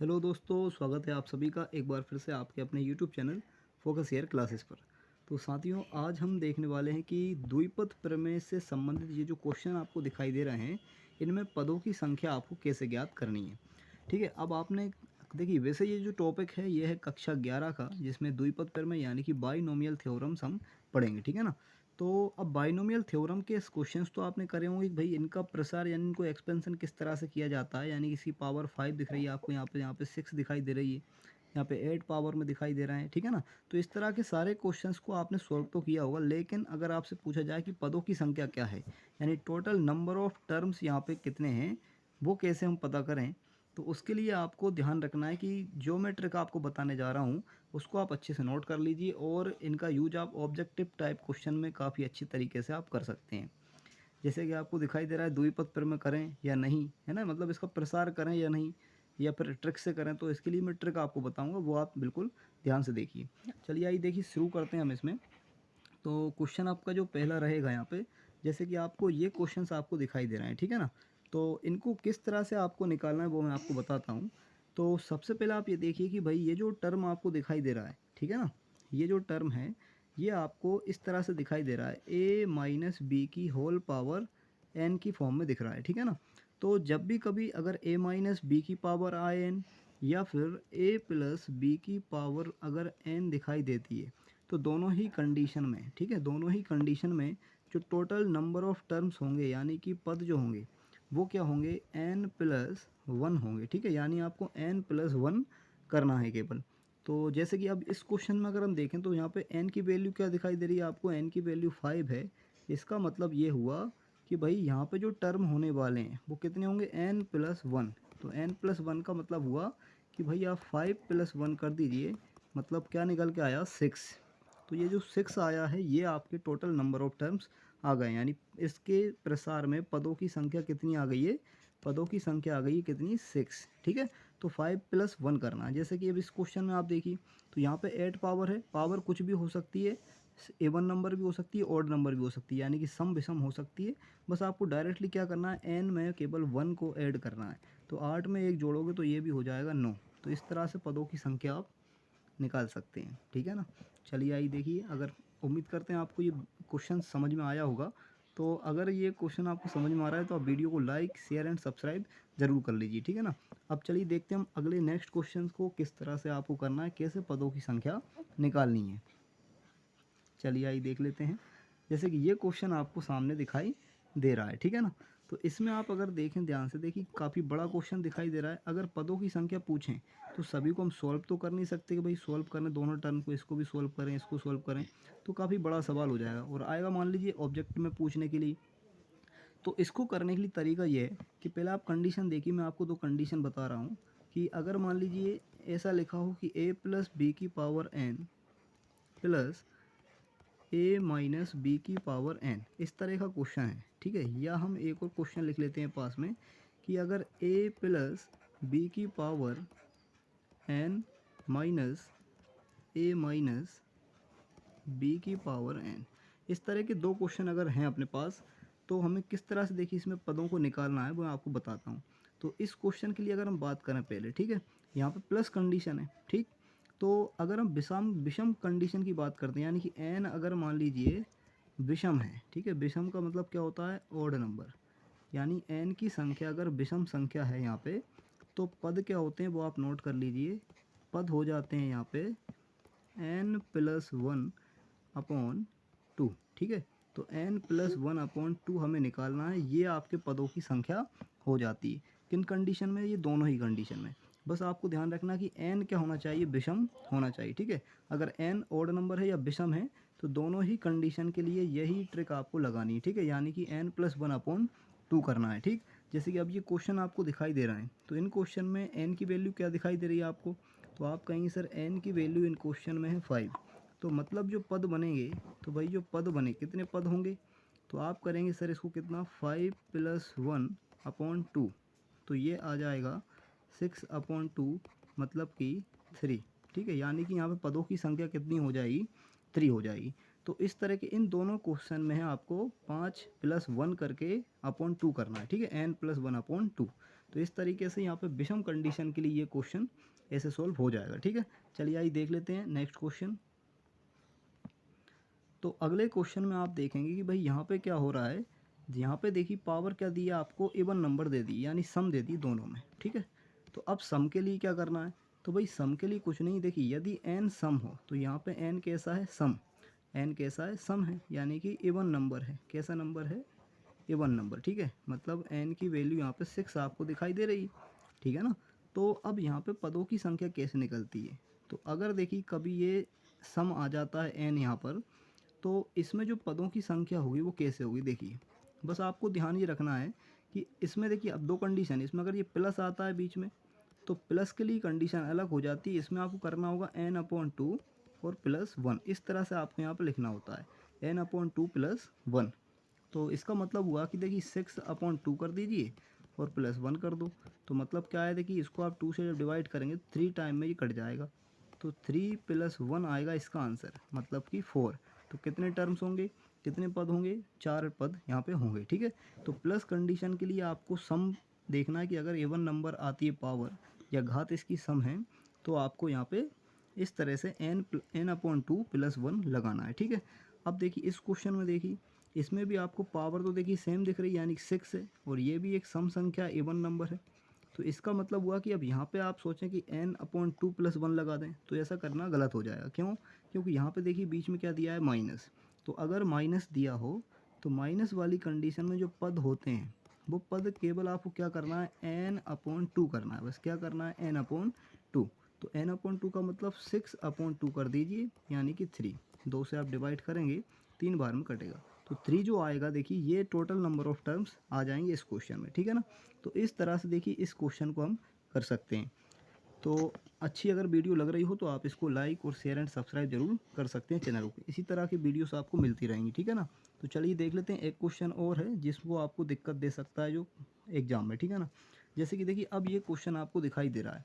Hello दोस्तों, स्वागत है आप सभी का एक बार फिर से आपके अपने YouTube channel focus air classes पर। तो साथियों, आज हम देखने वाले हैं कि द्विपद प्रमेय से संबंधित ये जो क्वेश्चन आपको दिखाई दे रहे हैं, इनमें पदों की संख्या आपको कैसे ज्ञात करनी है। ठीक है, अब आपने देखिए, वैसे ये जो टॉपिक है ये है कक्षा 11 का, जिसमें द्विपद प्रमेय यानी कि बाइनोमियल थ्योरम्स हम पढ़ेंगे। ठीक है ना। तो अब बाइनोमियल थ्योरम के क्वेश्चंस तो आपने करे होंगे कि भाई इनका प्रसार यानी इनको एक्सपेंशन किस तरह से किया जाता है, यानी इसकी पावर 5 दिख रही है आपको, यहाँ पे 6 दिखाई दे रही है, यहाँ पे 8 पावर में दिखाई दे रहा है। ठीक है ना। तो इस तरह के सारे क्वेश्चंस को आपने सॉल्व तो किया होगा, लेकिन अगर आपसे पूछा जाए कि पदों की संख्या क्या है, यानी टोटल नंबर ऑफ टर्म्स यहाँ पे कितने हैं, वो कैसे हम पता करें। तो उसके लिए आपको ध्यान रखना है कि जो मैं ट्रिक आपको बताने जा रहा हूँ उसको आप अच्छे से नोट कर लीजिए, और इनका यूज आप ऑब्जेक्टिव टाइप क्वेश्चन में काफ़ी अच्छी तरीके से आप कर सकते हैं। जैसे कि आपको दिखाई दे रहा है द्विपद प्रमेय करें या नहीं, है ना, मतलब इसका प्रसार करें या नहीं, या फिर ट्रिक से करें। तो इसके लिए मैं ट्रिक आपको बताऊंगा, वो आप बिल्कुल ध्यान से देखिए। चलिए आइए देखिए, शुरू करते हैं हम इसमें। तो क्वेश्चन आपका जो पहला रहेगा यहाँ पे, जैसे कि आपको ये क्वेश्चंस आपको दिखाई दे रहे हैं, ठीक है ना। तो इनको किस तरह से आपको निकालना है वो मैं आपको बताता हूँ। तो सबसे पहले आप ये देखिए कि भाई ये जो टर्म आपको दिखाई दे रहा है, ठीक है ना, ये जो टर्म है ये आपको इस तरह से दिखाई दे रहा है, a माइनस बी की होल पावर n की फॉर्म में दिख रहा है। ठीक है ना। तो जब भी कभी अगर a माइनस बी की पावर आई n या फिर a प्लस बी की पावर अगर n दिखाई देती है, तो दोनों ही कंडीशन में, ठीक है, दोनों ही कंडीशन में जो टोटल नंबर ऑफ टर्म्स होंगे यानी कि पद जो होंगे वो क्या होंगे, n प्लस वन होंगे। ठीक है, यानी आपको n प्लस वन करना है केवल। तो जैसे कि अब इस क्वेश्चन में अगर हम देखें तो यहाँ पे n की वैल्यू क्या दिखाई दे रही है आपको, n की वैल्यू 5 है। इसका मतलब ये हुआ कि भाई यहाँ पे जो टर्म होने वाले हैं वो कितने होंगे, n प्लस वन। तो n प्लस वन का मतलब हुआ कि भाई आप 5 प्लस वन कर दीजिए, मतलब क्या निकल के आया, 6। तो ये जो 6 आया है ये आपके टोटल नंबर ऑफ टर्म्स आ गए, यानी इसके प्रसार में पदों की संख्या कितनी आ गई है, पदों की संख्या आ गई है कितनी, 6। ठीक है। तो 5 प्लस वन करना है। जैसे कि अब इस क्वेश्चन में आप देखिए, तो यहाँ पे 8 पावर है, पावर कुछ भी हो सकती है, एवन नंबर भी हो सकती है, ऑड नंबर भी हो सकती है, यानी कि सम विषम हो सकती है। बस आपको डायरेक्टली क्या करना है, एन में केवल वन को ऐड करना है। तो 8 में एक जोड़ोगे तो ये भी हो जाएगा 9। तो इस तरह से पदों की संख्या आप निकाल सकते हैं। ठीक है ना। चलिए आइए देखिए, अगर उम्मीद करते हैं आपको ये क्वेश्चन समझ में आया होगा। तो अगर ये क्वेश्चन आपको समझ में आ रहा है तो आप वीडियो को लाइक शेयर एंड सब्सक्राइब ज़रूर कर लीजिए। ठीक है ना। अब चलिए देखते हैं हम अगले नेक्स्ट क्वेश्चन को किस तरह से आपको करना है, कैसे पदों की संख्या निकालनी है। चलिए आइए देख लेते हैं। जैसे कि ये क्वेश्चन आपको सामने दिखाई दे रहा है, ठीक है ना। तो इसमें आप अगर देखें ध्यान से, देखिए काफ़ी बड़ा क्वेश्चन दिखाई दे रहा है। अगर पदों की संख्या पूछें तो सभी को हम सॉल्व तो कर नहीं सकते कि भाई सॉल्व करें दोनों टर्म को, इसको भी सॉल्व करें इसको सॉल्व करें, तो काफ़ी बड़ा सवाल हो जाएगा और आएगा मान लीजिए ऑब्जेक्ट में पूछने के लिए। तो इसको करने के लिए तरीका ये है कि पहले आप कंडीशन देखिए, मैं आपको दो कंडीशन बता रहा हूँ कि अगर मान लीजिए ऐसा लिखा हो कि a प्लस बी की power n plus a minus B की पावर n, इस तरह का क्वेश्चन है। ठीक है, या हम एक और क्वेश्चन लिख लेते हैं पास में कि अगर a प्लस बी की power n minus a minus B की पावर n, इस तरह के दो क्वेश्चन अगर हैं अपने पास, तो हमें किस तरह से देखिए इसमें पदों को निकालना है वो मैं आपको बताता हूँ। तो इस क्वेश्चन के लिए अगर हम बात करें पहले, ठीक है, यहाँ पे प्लस कंडीशन है, ठीक। तो अगर हम विषम विषम कंडीशन की बात करते हैं, यानी कि n अगर मान लीजिए विषम है, ठीक है, विषम का मतलब क्या होता है, ओड नंबर, यानी n की संख्या अगर विषम संख्या है यहाँ पे, तो पद क्या होते हैं वो आप नोट कर लीजिए। पद हो जाते हैं यहाँ पे n plus one upon two. ठीक है, तो n plus one upon two हमें निकालना है, ये आपके पदों की संख्या हो जाती है। किन कंडीशन में, ये दोनों ही कंडीशन में। बस आपको ध्यान रखना कि n क्या होना चाहिए, विषम होना चाहिए। ठीक है, अगर n ओड नंबर है या विषम है तो दोनों ही कंडीशन के लिए यही ट्रिक आपको लगानी है। ठीक है, यानी कि n plus one upon two करना है। ठीक, जैसे कि अब ये क्वेश्चन आपको दिखाई दे रहा है, तो इन क्वेश्चन में n की वैल्यू क्या दिखाई दे रही है आपको, तो आप कहेंगे सर n की वैल्यू इन क्वेश्चन में है 5। तो मतलब जो पद बनेंगे, तो भाई जो पद बने कितने पद होंगे, तो आप करेंगे सर इसको कितना, 5 प्लस वन अपॉन टू, तो ये आ जाएगा 6 अपॉन टू, मतलब कि 3। ठीक है, यानी कि यहाँ पे पदों की संख्या कितनी हो जाएगी, 3 हो जाएगी। तो इस तरह के इन दोनों क्वेश्चन में है आपको 5 प्लस वन करके अपॉन टू करना है। ठीक है, n plus one upon two. तो इस तरीके से यहाँ पे विषम कंडीशन के लिए ये क्वेश्चन ऐसे सॉल्व हो जाएगा। ठीक है, चलिए आइए देख लेते हैं नेक्स्ट क्वेश्चन। तो अगले क्वेश्चन में आप देखेंगे कि भाई यहाँ पे क्या हो रहा है, यहाँ पे देखिए पावर क्या दी है आपको, इवन नंबर दे दी यानी सम दे दी दोनों में। ठीक है, तो अब सम के लिए क्या करना है, तो भाई सम के लिए कुछ नहीं, देखिए यदि n सम हो तो यहाँ पे n कैसा है, सम, n कैसा है, सम है, यानी कि इवन नंबर है। कैसा नंबर है, इवन नंबर। ठीक है, मतलब n की वैल्यू यहाँ पे 6 आपको दिखाई दे रही है। ठीक है ना, तो अब यहाँ पे पदों की संख्या कैसे निकलती है, तो अगर देखिए कभी ये सम आ जाता है n यहाँ पर, तो इसमें जो पदों की संख्या होगी वो कैसे होगी, देखिए बस आपको ध्यान ये रखना है कि इसमें देखिए अब दो कंडीशन, इसमें अगर ये प्लस आता है बीच में तो प्लस के लिए कंडीशन अलग हो जाती है। इसमें आपको करना होगा n/2 और +1, इस तरह से आपको यहाँ पर लिखना होता है n/2 +1। तो इसका मतलब हुआ कि देखिए 6/2 कर दीजिए और +1 कर दो। तो मतलब क्या है, देखिए इसको आप 2 से जब डिवाइड करेंगे 3 टाइम में ये कट जाएगा, तो 3 + 1 आएगा इसका आंसर, मतलब कि 4। तो कितने टर्म्स होंगे, कितने पद होंगे, 4 पद यहाँ पे होंगे। ठीक है, तो प्लस कंडीशन के लिए आपको सम देखना है कि अगर इवन नंबर आती है पावर या घात इसकी सम है, तो आपको यहाँ पे इस तरह से n/2 +1 लगाना है। ठीक है, अब देखिए इस क्वेश्चन में देखिए इसमें भी आपको पावर तो देखिए सेम दिख रही है यानी 6 है, और ये भी एक सम संख्या इवन नंबर है। तो इसका मतलब हुआ कि अब यहाँ पे आप सोचें कि n/2 +1 लगा दें, तो ऐसा करना गलत हो जाएगा। क्यों, क्योंकि यहाँ पे देखिए बीच में क्या दिया है, माइनस। तो अगर माइनस दिया हो तो माइनस वाली कंडीशन में जो पद होते हैं वो पद केवल आपको क्या करना है, n/2 करना है, बस क्या करना है, n/2। तो n/2 का मतलब 6/2 कर दीजिए, यानी कि 3। 2 से आप डिवाइड करेंगे 3 बार में कटेगा, तो 3 जो आएगा देखिए ये टोटल नंबर ऑफ टर्म्स आ जाएंगे इस क्वेश्चन में। ठीक है ना, तो इस तरह से देखिए इस क्वेश्चन को हम कर सकते हैं। तो अच्छी अगर वीडियो लग रही हो तो आप इसको लाइक और शेयर एंड सब्सक्राइब जरूर कर सकते हैं चैनल को, इसी तरह की वीडियोस आपको मिलती रहेंगी। ठीक है ना, तो चलिए देख लेते हैं एक क्वेश्चन और है जिसको आपको दिक्कत दे सकता है जो एग्जाम में। ठीक है ना, जैसे कि देखिए अब ये क्वेश्चन आपको दिखाई दे रहा है,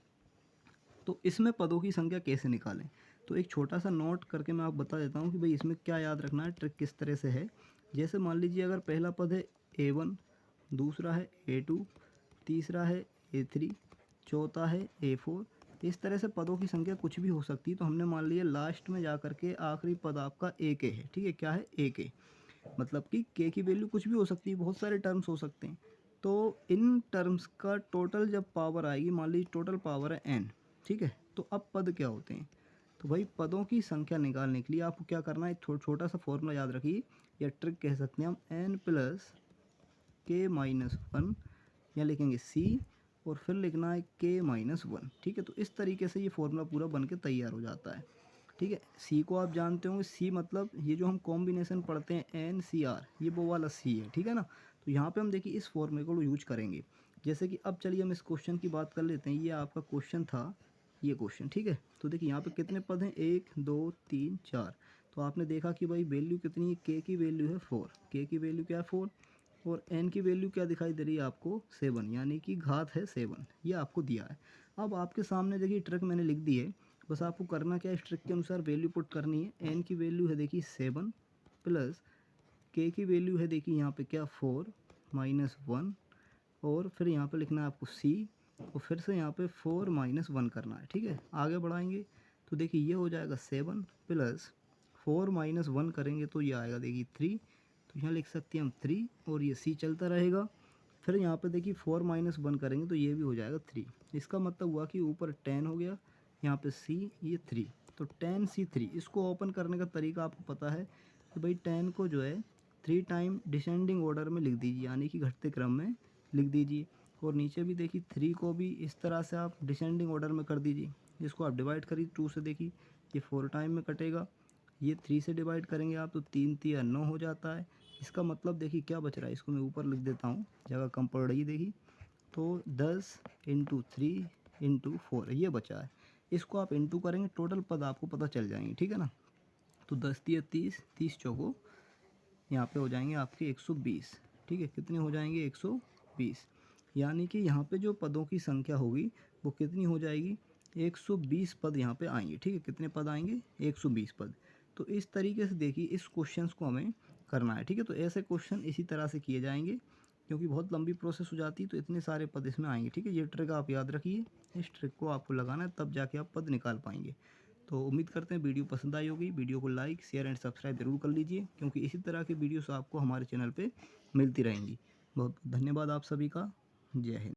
तो इसमें पदों की संख्या कैसे निकालें। तो एक छोटा सा नोट करके मैं आपको बता देता हूँ कि भाई इसमें क्या याद रखना है, ट्रिक किस तरह से है। जैसे मान लीजिए अगर पहला पद है a1, दूसरा है a2, तीसरा है a3, चौथा है a4, इस तरह से पदों की संख्या कुछ भी हो सकती है। तो हमने मान लिया लास्ट में जा कर के आखिरी पद आपका ak है। ठीक है, क्या है, ak, मतलब कि k की वैल्यू कुछ भी हो सकती है, बहुत सारे टर्म्स हो सकते हैं। तो इन टर्म्स का टोटल जब पावर आएगी, मान लीजिए टोटल पावर है n। ठीक है, तो अब पद क्या होते हैं, तो भाई पदों की संख्या निकालने के लिए आपको क्या करना है, छोटा सा फॉर्मूला याद रखिए, या ट्रिक कह सकते हैं हम, n + k-1, या लिखेंगे c, और फिर लिखना है k-1। ठीक है, तो इस तरीके से ये फॉर्मूला पूरा बन के तैयार हो जाता है। ठीक है, सी को आप जानते होंगे, सी मतलब ये जो हम कॉम्बिनेशन पढ़ते हैं NCR, ये वो वाला सी है। ठीक है ना, तो यहाँ पे हम देखिए इस फॉर्मूले को यूज करेंगे। जैसे कि अब चलिए हम इस क्वेश्चन की बात कर लेते हैं, ये आपका क्वेश्चन था, ये क्वेश्चन। ठीक है, तो देखिए यहाँ पे कितने पद हैं, 1 2 3 4। तो आपने देखा कि भाई वैल्यू कितनी है, के की वैल्यू है 4, के की वैल्यू क्या है 4, और एन की वैल्यू क्या दिखाई दे रही है आपको, 7, यानी कि घात है 7, ये आपको दिया है। अब आपके सामने देखिए ट्रिक मैंने लिख दी है, बस आपको करना क्या है, इस ट्रिक के अनुसार वैल्यू पुट करनी है। एन की वैल्यू है देखिए 7, प्लस के की वैल्यू है देखिए यहाँ पे क्या, 4 -1, और फिर यहाँ पे लिखना है आपको सी, और फिर से यहाँ पे 4 -1 करना है। ठीक है, आगे बढ़ाएंगे तो देखिए ये हो जाएगा 7 प्लस 4 -1 करेंगे तो ये आएगा देखिए 3। तो यहाँ लिख सकते हैं हम 3, और ये सी चलता रहेगा। फिर यहाँ पे देखिए 4 -1 करेंगे तो ये भी हो जाएगा 3। इसका मतलब हुआ कि ऊपर 10 हो गया, यहाँ पे सी, ये 3, तो 10C3। इसको ओपन करने का तरीका आपको पता है कि भाई 10 को जो है 3 टाइम डिसेंडिंग ऑर्डर में लिख दीजिए, यानी कि घटते क्रम में लिख दीजिए। और नीचे भी देखिए 3 को भी इस तरह से आप डिसेंडिंग ऑर्डर में कर दीजिए। इसको आप डिवाइड करिए 2 से, देखिए ये 4 टाइम में कटेगा, ये 3 से डिवाइड करेंगे आप तो 3 3 9 हो जाता है। इसका मतलब देखिए क्या बच रहा है, इसको मैं ऊपर लिख देता हूँ, जगह कम पड़ रही है देखिए, तो 10 × 3 × 4 ये बचा है। इसको आप इंटू करेंगे, टोटल पद आपको पता चल जाएंगे। ठीक है ना, तो 10 × 30, 30 चौको यहाँ पे हो जाएंगे आपके 120। ठीक है, कितने हो जाएंगे, 120, यानी कि यहाँ पे जो पदों की संख्या होगी वो कितनी हो जाएगी, 120 पद यहाँ पे आएंगे। ठीक है, कितने पद आएंगे, 120 पद। तो इस तरीके से देखिए इस क्वेश्चंस को हमें करना है। ठीक है, तो ऐसे क्वेश्चन इसी तरह से किए जाएंगे। क्योंकि बहुत लंबी प्रोसेस हो जाती है, तो इतने सारे पद इसमें आएंगे। ठीक है, ये ट्रिक आप याद रखिए, इस ट्रिक को आपको लगाना है, तब जाके आप पद निकाल पाएंगे। तो उम्मीद करते हैं वीडियो पसंद आई होगी। वीडियो को लाइक, शेयर एंड सब्सक्राइब जरूर कर लीजिए, क्योंकि इसी तरह की वीडियोस आपको हमारे चैनल पे मिलती रहेंगी। बहुत बहुत धन्यवाद आप सभी का। जय हिंद।